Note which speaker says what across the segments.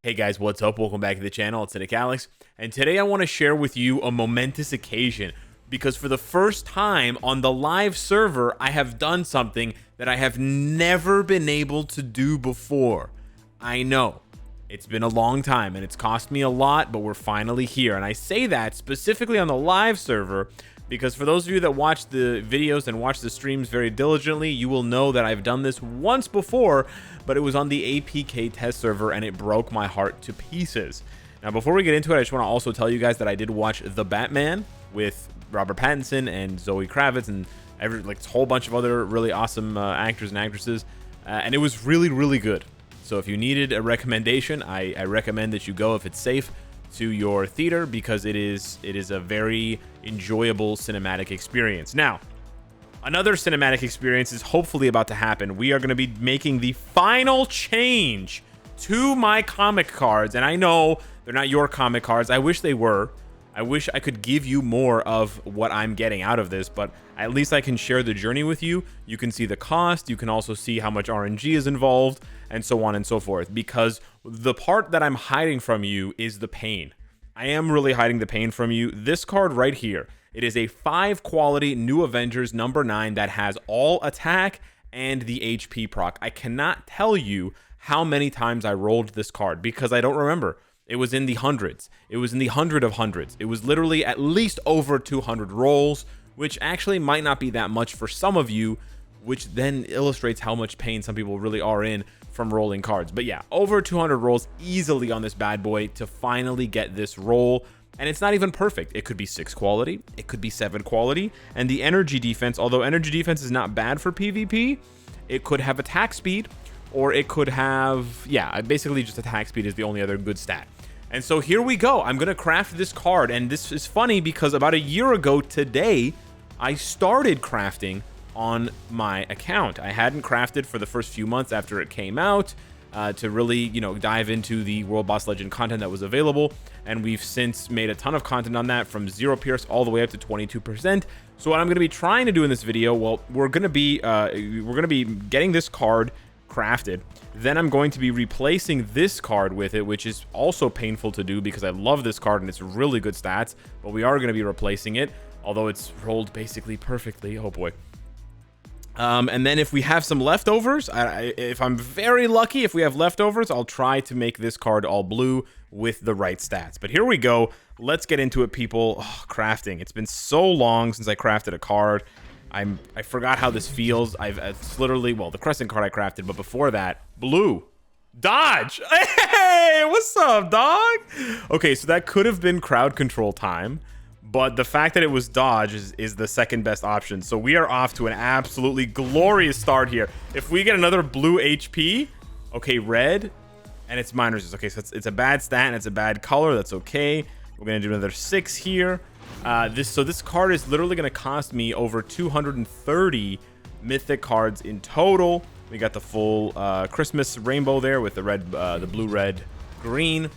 Speaker 1: Hey guys, what's up? Welcome back to the channel. It's Cynicalex, and today I want to share with you a momentous occasion because for the first time on the live server, I have done something that I have never been able to do before. I know it's been a long time and it's cost me a lot, but we're finally here. And I say that specifically on the live server because for those of you that watch the videos and watch the streams very diligently, you will know that I've done this once before, but it was on the APK test server and it broke my heart to pieces. Now, before we get into it, I just want to also tell you guys that I did watch The Batman with Robert Pattinson and Zoe Kravitz and a whole bunch of other really awesome actors and actresses, and it was really good. So if you needed a recommendation, I recommend that you go, if it's safe, to your theater because it is a very enjoyable cinematic experience. Now, another cinematic experience is hopefully about to happen. We are going to be making the final change to my comic cards, and I know they're not your comic cards. I wish they were. I wish I could give you more of what I'm getting out of this, but at least I can share the journey with you. You can see the cost. You can also see how much RNG is involved, and so on and so forth, because the part that I'm hiding from you is the pain. I am really hiding the pain from you. This card right here, it is a 5 quality New Avengers number 9 that has all attack and the HP proc. I cannot tell you how many times I rolled this card because I don't remember. It was in the hundreds. It was in the hundred of hundreds. It was literally at least over 200 rolls, which actually might not be that much for some of you, which then illustrates how much pain some people really are in from rolling cards. But yeah, over 200 rolls easily on this bad boy to finally get this roll. And it's not even perfect. It could be 6 quality. It could be 7 quality. And the energy defense, although energy defense is not bad for PvP, it could have attack speed, or it could have, yeah, basically just attack speed is the only other good stat. And so here we go. I'm going to craft this card. And this is funny because about a year ago today, I started crafting on my account. I hadn't crafted for the first few months after it came out to really, dive into the World Boss Legend content that was available. And we've since made a ton of content on that from 0 Pierce all the way up to 22%. So what I'm going to be trying to do in this video, well, we're going to be getting this card crafted. Then I'm going to be replacing this card with it, which is also painful to do because I love this card and it's really good stats, but we are going to be replacing it, although it's rolled basically perfectly. Oh boy. And then if we have some leftovers, if I'm very lucky, if we have leftovers, I'll try to make this card all blue with the right stats. But here we go. Let's get into it, people. Oh, crafting. It's been so long since I crafted a card. I forgot how this feels. It's literally, well, the Crescent card I crafted, but before that, blue. Dodge! Hey, what's up, dog? Okay, so that could have been crowd control time, but the fact that it was dodge is the second best option. So we are off to an absolutely glorious start here. If we get another blue HP, okay, red, and it's minor resist. Okay, so it's a bad stat and it's a bad color. That's okay. We're going to do another 6 here. This card is literally going to cost me over 230 mythic cards in total. We got the full Christmas rainbow there with the red, the blue, red, green.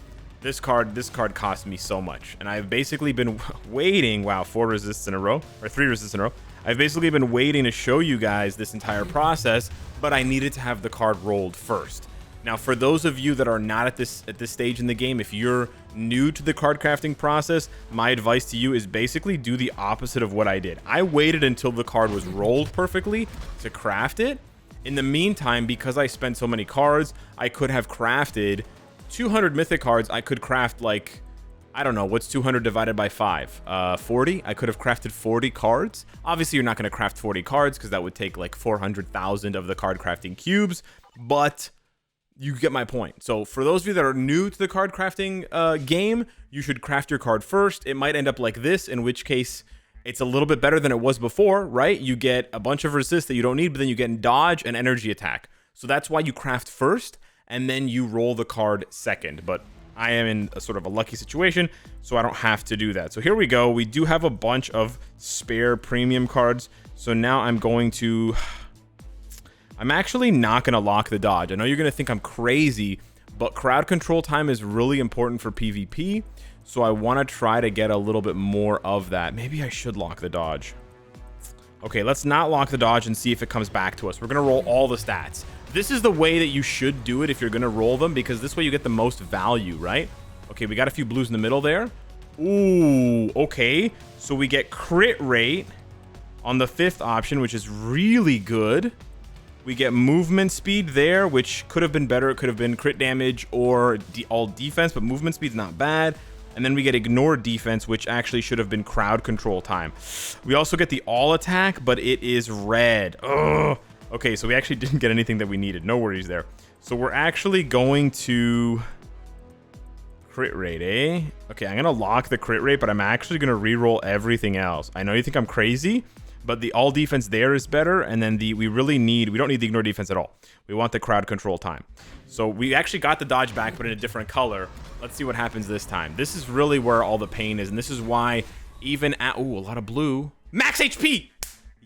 Speaker 1: This card cost me so much, and I've basically been waiting. Wow, 4 resists in a row, or 3 resists in a row. I've basically been waiting to show you guys this entire process, but I needed to have the card rolled first. Now, for those of you that are not at this stage in the game, if you're new to the card crafting process, my advice to you is basically do the opposite of what I did. I waited until the card was rolled perfectly to craft it. In the meantime, because I spent so many cards, I could have crafted 200 mythic cards. I could craft, like, I don't know, what's 200 divided by 5? 40? I could have crafted 40 cards. Obviously, you're not going to craft 40 cards because that would take like 400,000 of the card crafting cubes, but you get my point. So for those of you that are new to the card crafting game, you should craft your card first. It might end up like this, in which case it's a little bit better than it was before, right? You get a bunch of resist that you don't need, but then you get dodge and energy attack. So that's why you craft first, and then you roll the card second. But I am in a sort of a lucky situation, so I don't have to do that. So here we go. We do have a bunch of spare premium cards. So now I'm actually not going to lock the dodge. I know you're going to think I'm crazy, but crowd control time is really important for PvP. So I want to try to get a little bit more of that. Maybe I should lock the dodge. Okay, let's not lock the dodge and see if it comes back to us. We're going to roll all the stats. This is the way that you should do it if you're going to roll them, because this way you get the most value, right? Okay, we got a few blues in the middle there. Ooh, okay. So we get crit rate on the 5th option, which is really good. We get movement speed there, which could have been better. It could have been crit damage or all defense, but movement speed's not bad. And then we get ignore defense, which actually should have been crowd control time. We also get the all attack, but it is red. Ugh. Okay, so we actually didn't get anything that we needed. No worries there. So we're actually going to crit rate, eh? Okay, I'm gonna lock the crit rate, but I'm actually gonna re-roll everything else. I know you think I'm crazy, but the all defense there is better, and then we don't need the ignore defense at all. We want the crowd control time. So we actually got the dodge back, but in a different color. Let's see what happens this time. This is really where all the pain is, and this is why even at, ooh, a lot of blue. Max HP!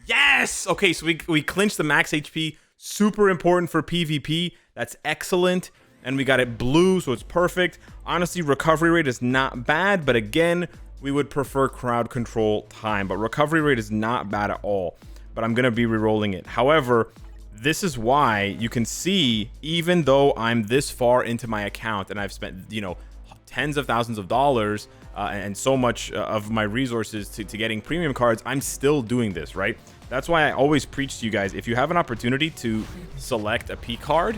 Speaker 1: Yes! Okay, so we clinched the max HP. Super important for PvP. That's excellent. And we got it blue, so it's perfect. Honestly, recovery rate is not bad, but again, we would prefer crowd control time. But recovery rate is not bad at all. But I'm going to be re-rolling it. However, this is why you can see, even though I'm this far into my account and I've spent, you know, tens of thousands of dollars and so much of my resources to getting premium cards, I'm still doing this, right? That's why I always preach to you guys, if you have an opportunity to select a P card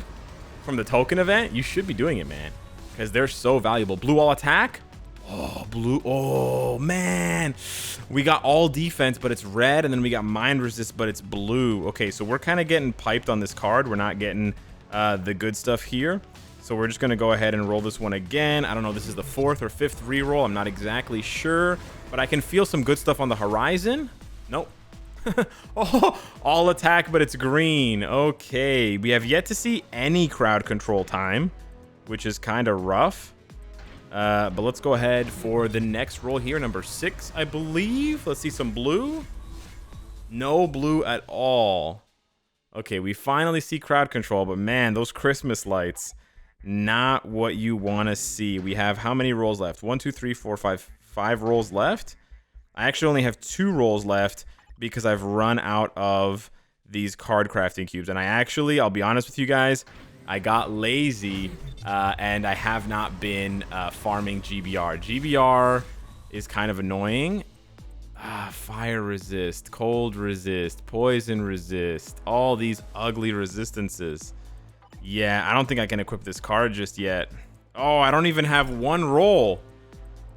Speaker 1: from the token event, you should be doing it, man, because they're so valuable. Blue all attack. Oh, blue. Oh, man. We got all defense, but it's red. And then we got mind resist, but it's blue. Okay, so we're kind of getting piped on this card. We're not getting the good stuff here. So we're just going to go ahead and roll this one again. I don't know. This is the 4th or 5th reroll. I'm not exactly sure. But I can feel some good stuff on the horizon. Nope. Oh, all attack, but it's green. Okay. We have yet to see any crowd control time, which is kind of rough. But let's go ahead for the next roll here, number 6, I believe. Let's see some blue. No blue at all. Okay, we finally see crowd control, but man, those Christmas lights, not what you want to see. We have how many rolls left? 1, 2, 3, 4, 5 rolls left. I actually only have 2 rolls left because I've run out of these card crafting cubes. And I'll be honest with you guys, I got lazy and I have not been farming GBR. GBR is kind of annoying. Fire resist, cold resist, poison resist, all these ugly resistances. Yeah, I don't think I can equip this card just yet. Oh, I don't even have 1 roll.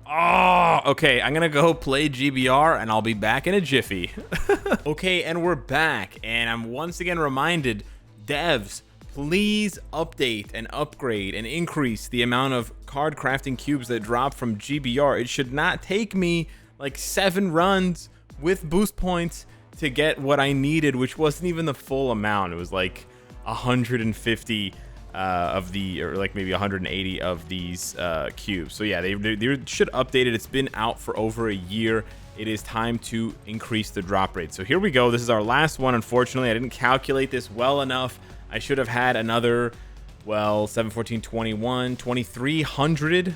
Speaker 1: Oh, okay, I'm gonna go play GBR and I'll be back in a jiffy. Okay, and we're back, and I'm once again reminded, devs, please update and upgrade and increase the amount of card crafting cubes that drop from GBR. It should not take me like 7 runs with boost points to get what I needed, which wasn't even the full amount. It was like 150 or like maybe 180 of these cubes. So yeah, they should update it. It's been out for over a year. It is time to increase the drop rate. So here we go. This is our last one. Unfortunately, I didn't calculate this well enough. I should have had another, well, 7, 14, 21, 2,300.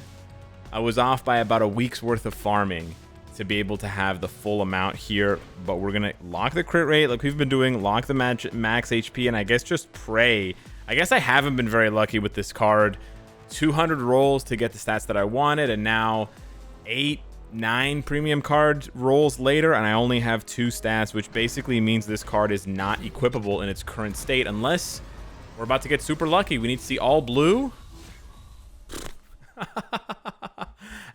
Speaker 1: I was off by about a week's worth of farming to be able to have the full amount here. But we're going to lock the crit rate like we've been doing, lock the max HP, and I guess just pray. I guess I haven't been very lucky with this card. 200 rolls to get the stats that I wanted, and now 8, 9 premium card rolls later, and I only have 2 stats, which basically means this card is not equipable in its current state unless we're about to get super lucky. We need to see all blue.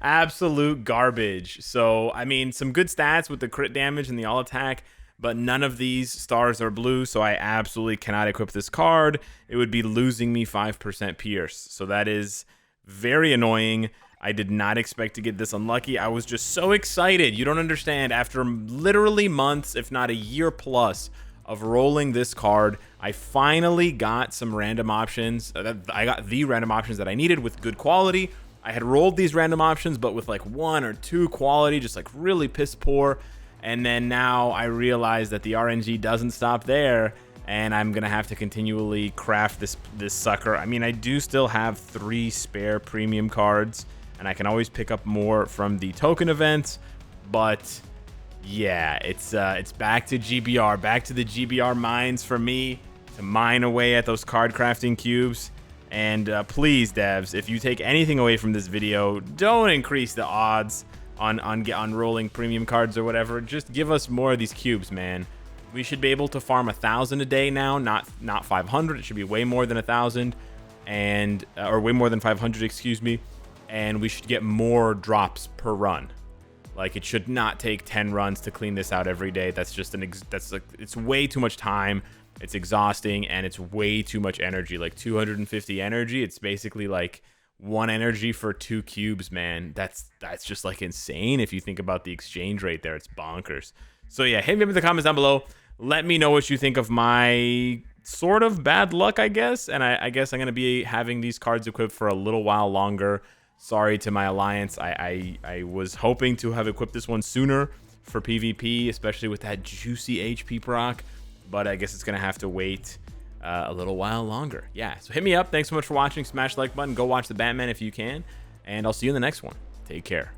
Speaker 1: Absolute garbage. So, I mean, some good stats with the crit damage and the all attack, but none of these stars are blue, so I absolutely cannot equip this card. It would be losing me 5% Pierce. So that is very annoying. I did not expect to get this unlucky. I was just so excited. You don't understand. After literally months, if not a year plus, of rolling this card, I finally got some random options. I got the random options that I needed with good quality. I had rolled these random options, but with like 1 or 2 quality, just like really piss poor. And then now I realize that the RNG doesn't stop there, and I'm gonna have to continually craft this sucker. I mean, I do still have 3 spare premium cards, and I can always pick up more from the token events, but yeah, it's back to GBR, back to the GBR mines for me. to mine away at those card crafting cubes. And please, devs, if you take anything away from this video, don't increase the odds on rolling premium cards or whatever. Just give us more of these cubes, man. We should be able to farm 1,000 a day now, not 500. It should be way more than 1,000, and or way more than 500, excuse me. And we should get more drops per run. Like, it should not take 10 runs to clean this out every day. That's just it's way too much time. It's exhausting, and it's way too much energy. Like 250 energy. It's basically like 1 energy for 2 cubes, man. That's just like insane if you think about the exchange rate there. It's bonkers. So yeah, hit me up in the comments down below. Let me know what you think of my sort of bad luck, I guess. And I guess I'm going to be having these cards equipped for a little while longer. Sorry to my alliance. I was hoping to have equipped this one sooner for PvP, especially with that juicy HP proc. But I guess it's going to have to wait a little while longer. Yeah, so hit me up. Thanks so much for watching. Smash the like button. Go watch the Batman if you can. And I'll see you in the next one. Take care.